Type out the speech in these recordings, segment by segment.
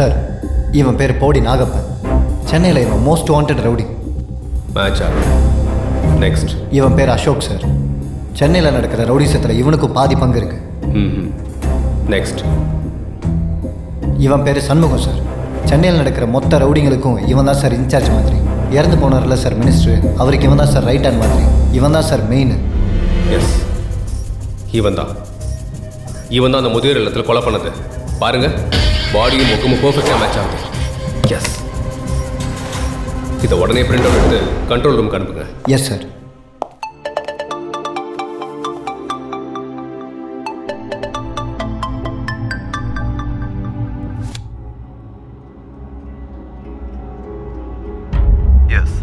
Sir, இவன் பேர் போடி நாகப்பன். சென்னையில் இவன் மோஸ்ட் வாண்டட் ரவுடி. மேட்சா? நெக்ஸ்ட். இவன் பேர் அசோக் சார். சென்னையில் நடக்கிற ரவுடிசத்தில் இவனுக்கும் பாதி பங்கு இருக்கு. நெக்ஸ்ட். இவன் பேர் சண்முகம் சார். சென்னையில் நடக்கிற மொத்த ரவுடிங்களுக்கும் இவன் தான் சார் இன்சார்ஜ் மாதிரி. இறந்து போனார்ல சார் மினிஸ்டர், அவருக்கு இவன் தான் சார் ரைட் ஹேண்ட் மாதிரி. இவன் தான் சார் மெயின். எஸ், இவன் தான் அந்த முதியோர் இல்லத்தில் கொலை பண்ணது. பாருங்க, பாடியும் முகமும் பர்ஃபெக்டாக மேட்ச் ஆகுது. எஸ், இதை உடனே பிரிண்ட் அவுட் எடுத்து கண்ட்ரோல் ரூமுக்கு அனுப்புங்க. Yes sir. எஸ்,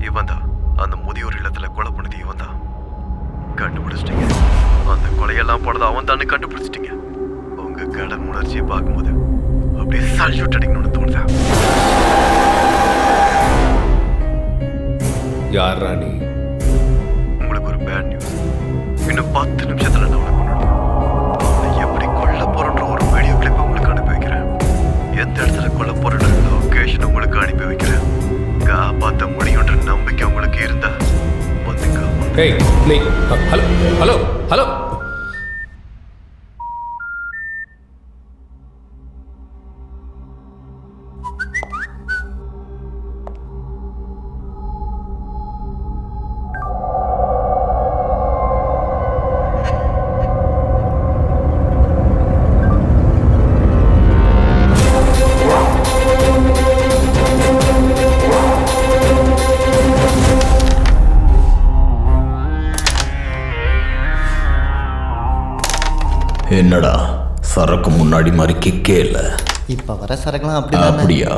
இவன் தான் அந்த முதியோர் இல்லத்தில் கொலை பண்ணது. இவன் தான் கண்டுபிடிச்சிட்டீங்க. அந்த கொலையெல்லாம் போனது அவன் தான் கண்டுபிடிச்சிட்டீங்க. உங்க கடன் உணர்ச்சியை பார்க்கும்போது அப்படியே சல்யூட் அடிக்கணும்னு தோணுதா? யார் ராணி? உங்களுக்கு ஒரு பேட் நியூஸ். இன்னும் 10 நிமிஷத்துல நான் உன்னை எப்படி கொல்ல போறன்ற ஒரு வீடியோ கிளிப் உங்களுக்கு அனுப்பி வைக்கிறேன். எந்த இடத்துல கொல்ல போறன்ற லொகேஷன் உங்களுக்கு அனுப்பி வைக்கிறேன். காப்பாற்ற முடியுன்ற நம்பிக்கை உங்களுக்கு இருந்தா வந்துங்க. ஏய் நீ, ஹலோ ஹலோ ஹலோ. என்னடா சரக்கு முன்னாடி மாதிரி கிக்கே இல்லை. இப்போ வர சரக்குலாம் அப்படியா?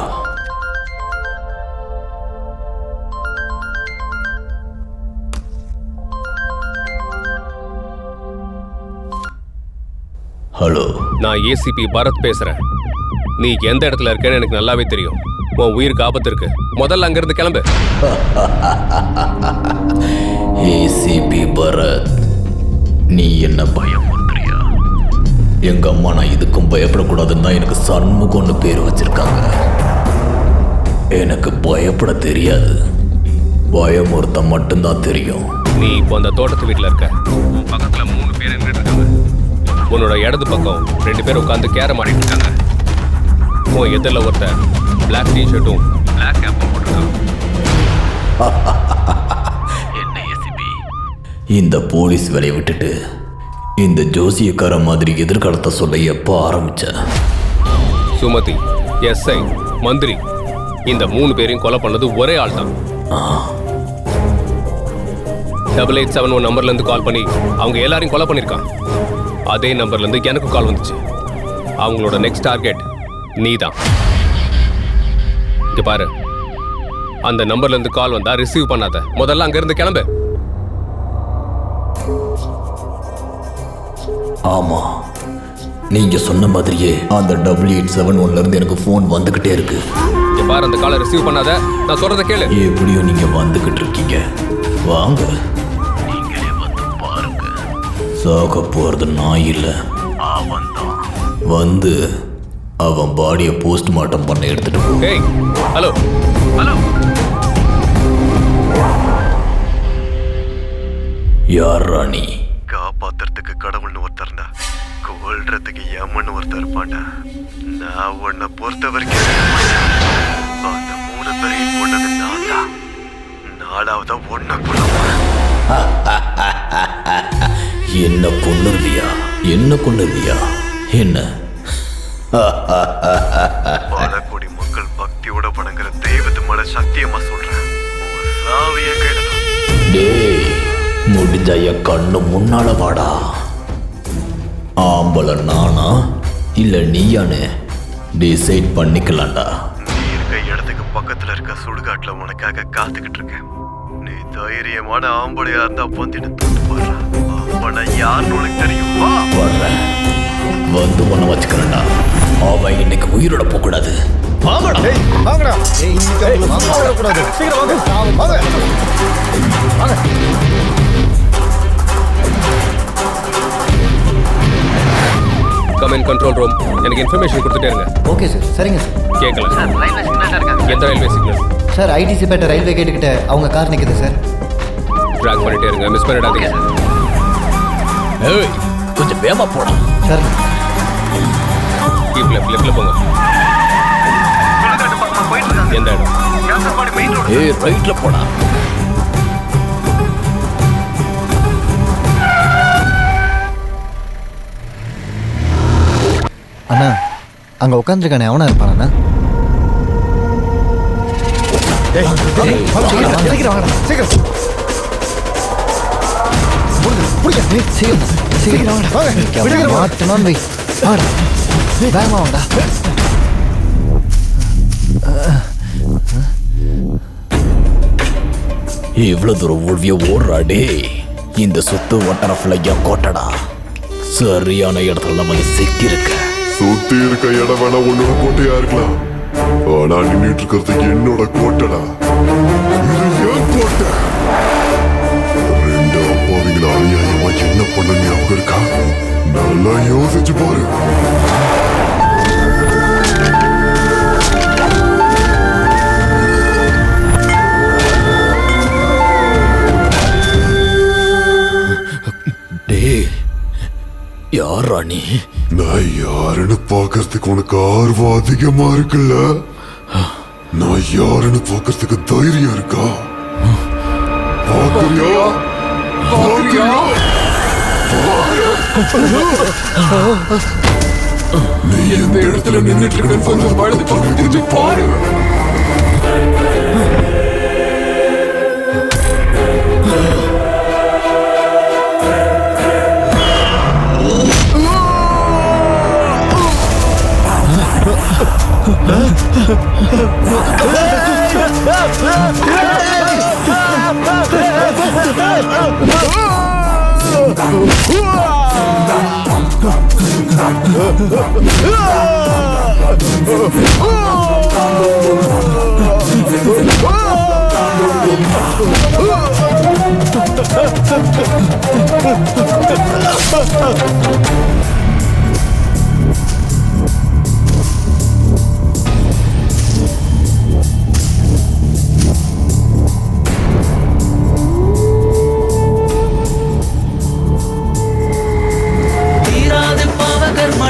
ஹலோ, நான் ஏசிபி பரத் பேசுறேன். நீ எந்த இடத்துல இருக்கேன்னு எனக்கு நல்லாவே தெரியும். உன் உயிருக்கு ஆபத்து இருக்கு. முதல்ல அங்கிருந்து கிளம்பு. ஏசிபி பரத், நீ என்ன பயமுறுத்துறியா? எங்க அம்மா நான் இதுக்கும் பயப்படக்கூடாதுன்னு தான் எனக்கு சண்முகம்னு பேர் வச்சிருக்காங்க. எனக்கு பயப்பட தெரியாது, பயமுறுத்த மட்டும்தான் தெரியும். நீ இப்போ அந்த தோட்டத்து வீட்டில் இருக்க. உன் பக்கத்துல 3 பேர் நின்றுட்டு இருக்காங்க. உன்னோட இடது பக்கம் 2 பேர் உட்காந்து கேரம் ஆடிட்டு இருக்காங்க. உன் எதிரில் ஒருத்தர் பிளாக் டிஷர்ட்டும் பிளாக் கேப்பும் போட்டிருக்கான். என்ன ஏசிபி, இந்த போலீஸ் வேலையை விட்டுட்டு இந்த ஜோசியக்கார மாதிரி எதிர்காலத்தை சொல்ல எப்போ ஆரம்பிச்ச? சுமதி, எஸ்ஐ, மந்திரி, இந்த 3 பேரையும் கொலை பண்ணது ஒரே ஆள் தான். 8871 நம்பர்ல இருந்து கால் பண்ணி அவங்க எல்லாரையும் கொலை பண்ணிருக்கான். அதே நம்பர்ல இருந்து எனக்கு கால் வந்துச்சு. அவங்களோட நெக்ஸ்ட் டார்கெட் நீ தான். இங்க பாரு, அந்த நம்பர்ல இருந்து கால் வந்தா ரிசீவ் பண்ணாத. முதல்ல அங்க இருந்து கிளம்பு. ஆமா, நீங்க சொன்ன மாதிரியே அந்த 8871 இருந்து எனக்கு போன் வந்துகிட்டே இருக்கு. இங்க பாரு, அந்த காலை ரிசீவ் பண்ணாத. நான் சொல்றத கேளு. எப்படியோ நீங்க வந்துகிட்டு இருக்கீங்க, வாங்க. நீங்களே வந்து பாருங்க. சாக போறது நான் இல்ல, அவன் தான். வந்து அவன் பாடியை போஸ்ட்மார்ட்டம் பண்ண எடுத்துட்டு போ. ஏய், ஹலோ ஹலோ. யார் ராணி? காப்பாத்துறதுக்கு கடவுள்னு ஒருத்தர் இருந்தா, கொல்றதுக்கு யமன்னு ஒருத்தர் இருப்பான்டா. நான் உன்னை பொறுத்த வரைக்கும் அந்த 3 பேரையும் கொண்டது நான் தான். 4ஆவதா ஒன்ன கொள்ளுவேன். என்ன கொன்னுருவியா? என்ன கொன்னுருவியா? என்ன? பல கோடி மக்கள் பக்தியோட வணங்குற தெய்வத்து மேல சத்தியமா சொல்றேன், உன் சாவிய கையிலதான். டேய், முடிஞ்ச என் கண்ணு முன்னால வாடா. ஆம்பளை நானா இல்ல நீயானு டிசைட் பண்ணிக்கலாம்டா. நீ இருக்க இடத்துக்கு பக்கத்துல இருக்க சுடுகாட்டுல உனக்காக காத்துக்கிட்டு இருக்கேன். நீ தைரியமான ஆம்பளையா இருந்தா வந்து தூட்டு போடுற. அவனை யாருன்னு உனக்கு தெரியும். வர்றேன், வந்து ஒண்ண வச்சுக்கிறேன்டா. அவன் இன்னைக்கு உயிரோட போக கூடாது. வாங்கடா. வாங்கடா. கூடாது. சீக்கிரம் வாங்க. வாங்க. Come in control room. எனக்கு இன்ஃபர்மேஷன் கொடுத்துட்டே இருங்க. Okay sir. சரிங்க சார். கேட்கல. ரயில்வே சிக்னல்ல இருக்காங்க. எந்த ரயில்வே சிக்னல்? சார் ஐடிசி பேட்டை ரயில்வே கேட்டுக்கிட்ட அவங்க கார் நிற்குது சார். ட்ராக் பண்ணிட்டே இருங்க, மிஸ் பண்ணிடாதீங்க. ஏய் கொஞ்சம் வேகமா போடா. சார் கீப் லெஃப்ட்ல போங்க. போயிட்டு இருக்காங்க. எந்த இடம்? யாசர்பாடி மெயின் ரோடு. ஏய் ரைட்ல போடா. அண்ணா அங்கே உட்காந்துருக்கானே அவனா இருப்பானா? இவ்வளவு தூரம் ஓடிய ஓடுறாடே. இந்த சுத்து வட்டார ஃபுல்லா கோட்டடா. சரியான இடத்துல நம்ம சிக்கிருக்க. சுத்தி இருக்க இடம் வேணா உன்னோட கோட்டையா இருக்கலாம், ஆனா நின்றுட்டு இருக்கிறது என்னோட கோட்டைடா. இது ஏன் கோட்டை? ரெண்டு அப்பாவிங்கள அநியாயமா என்ன பண்ணுங்க அவங்க இருக்கா? நல்லா யோசிச்சு பாரு. யாரா நீ? நான் யாருன்னு பாக்குறதுக்கு உனக்கு ஆர்வம் அதிகமா இருக்குல்ல? நான் யாருன்னு பாக்குறதுக்கு தைரியம் இருக்கா? பாக்குறியா? நீ எந்த இடத்துல நின்னுட்டு இருக்கன்னு கொஞ்சம் வலது பக்கம் திரும்பி பாரு.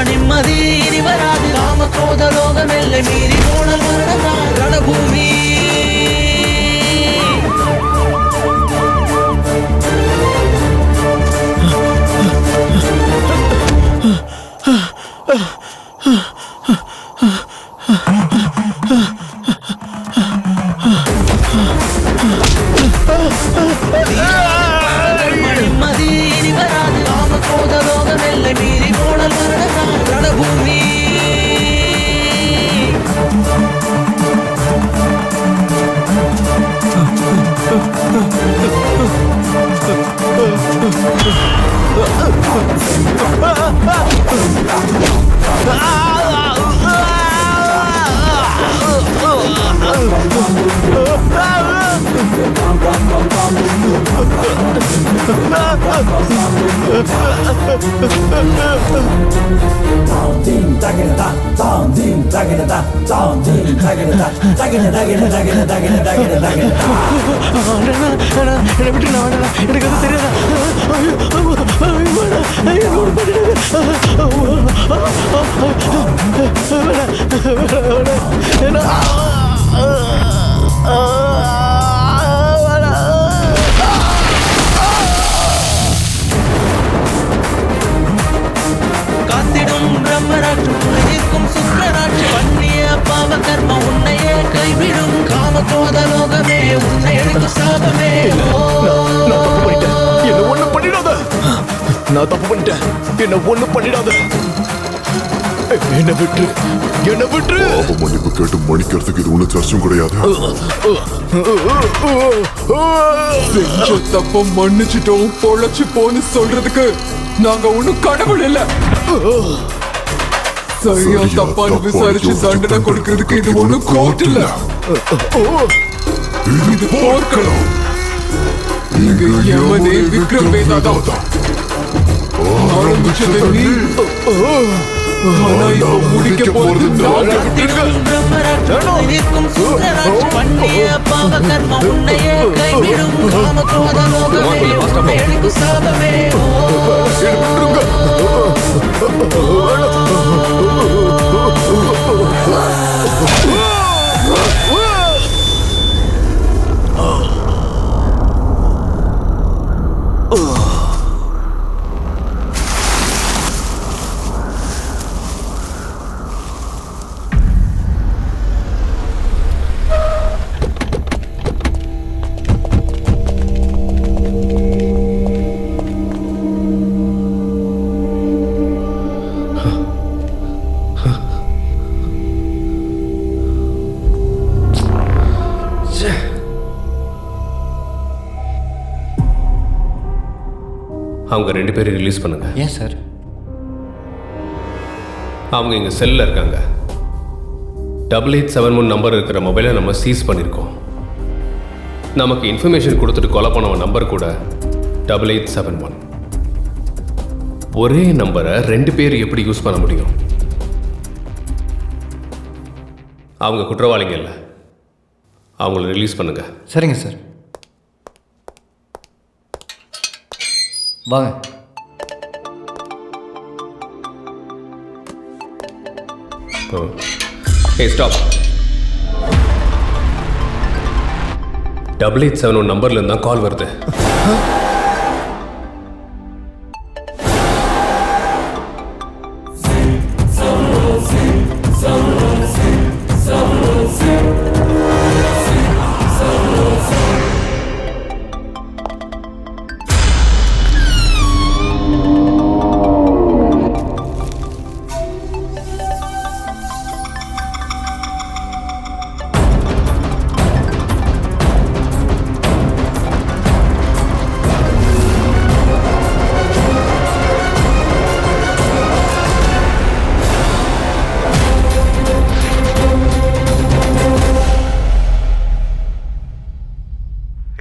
நிம்மதி இனி வராது. காம கோத லோகம் எல்லை மீறி போனல் மரணம் ரணபூமி. நிம்மதி இனி வராது. காம கோத லோகம் எல்லை மீறி போனல் மரணம் ரணபூமி. எனக்கு அது தெரியாதா? காத்திடும் பிரம்மராட்சி உலகிற்கும் சுக்கராட்சி பண்ணிய பாவ கர்ம உன்னையே கைவிடும். காம கோத லோகமே உன்னை எடுக்கும் சாபமே. என்ன ஒண்ணு பண்ணிடாத. நான் தப்பு பண்ணிட்டேன். என்ன ஒண்ணு பண்ணிடாத. என்ன விட்டு பாவ மன்னிப்பு கேட்டு மன்னிக்கிறதுக்கு இது ஒன்றும் சர்ச்சும் கிடையாது. செஞ்ச தப்ப மன்னிச்சிட்டோம் பொழைச்சு போன்னு சொல்றதுக்கு நாங்க ஒண்ணும் கடவுள் இல்ல. சரியா தப்பான்னு விசாரிச்சு தண்டனை கொடுக்கறதுக்கு இது ஒண்ணும் கோர்ட் இல்ல. இது போர்க்களம். இங்க யமனே விக்ரம் வேதாதான். ஆரம்பிச்சது நீ, ஆனா இப்ப முடிக்க போறது நான். பிரம்மராட்சம் சுந்தராட்சி பண்ணிய பாவ கர்மம் உன்னையே கைவிடும் காம கோத லோகமே உன்னை அழிக்கும் சாபமே அவங்க 2 பேரும் ரிலீஸ் பண்ணுங்க. ஏன் சார்? அவங்க இங்கே செல்லில் இருக்காங்க. 8871 நம்பர் இருக்கிற மொபைலை நம்ம சீஸ் பண்ணியிருக்கோம். நமக்கு இன்ஃபர்மேஷன் கொடுத்துட்டு கொலை பண்ணவன் நம்பர் கூட 8871. ஒரே நம்பரை 2 பேர் எப்படி யூஸ் பண்ண முடியும்? அவங்க குற்றவாளிங்க இல்லை. அவங்கள ரிலீஸ் பண்ணுங்க. சரிங்க சார். வாங்க. Hey, stop. 8871 நம்பர்ல இருந்தா கால் வருது.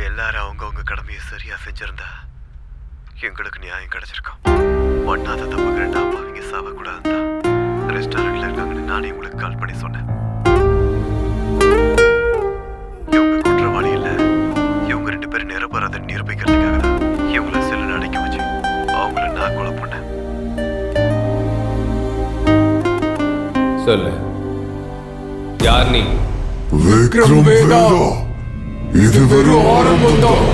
எல்லாரும் அவங்கவுங்க கடமையை சரியா செஞ்சிருந்தா எங்களுக்கு நியாயம் கிடைச்சிருக்கும். ஒன்னாத தப்புக்கு 2 அப்பாவிங்க சாவக்கூடாது தான் ரெஸ்டாரண்ட்ல இருக்காங்கன்னு நானே உங்களுக்கு கால் பண்ணி சொன்னேன். இவங்க குற்றவாளி இல்லை, இவங்க 2 பேரும் நிரபராத நிரூபிக்கிறதுக்காக தான் இவங்களை செல்லுன்னு அடைக்க வச்சு அவங்கள நான் கொலை பண்ணேன். சொல்லு, யார் நீ? விக்ரம் வேதா. இது வெறும் ஆரம்பம் தான்.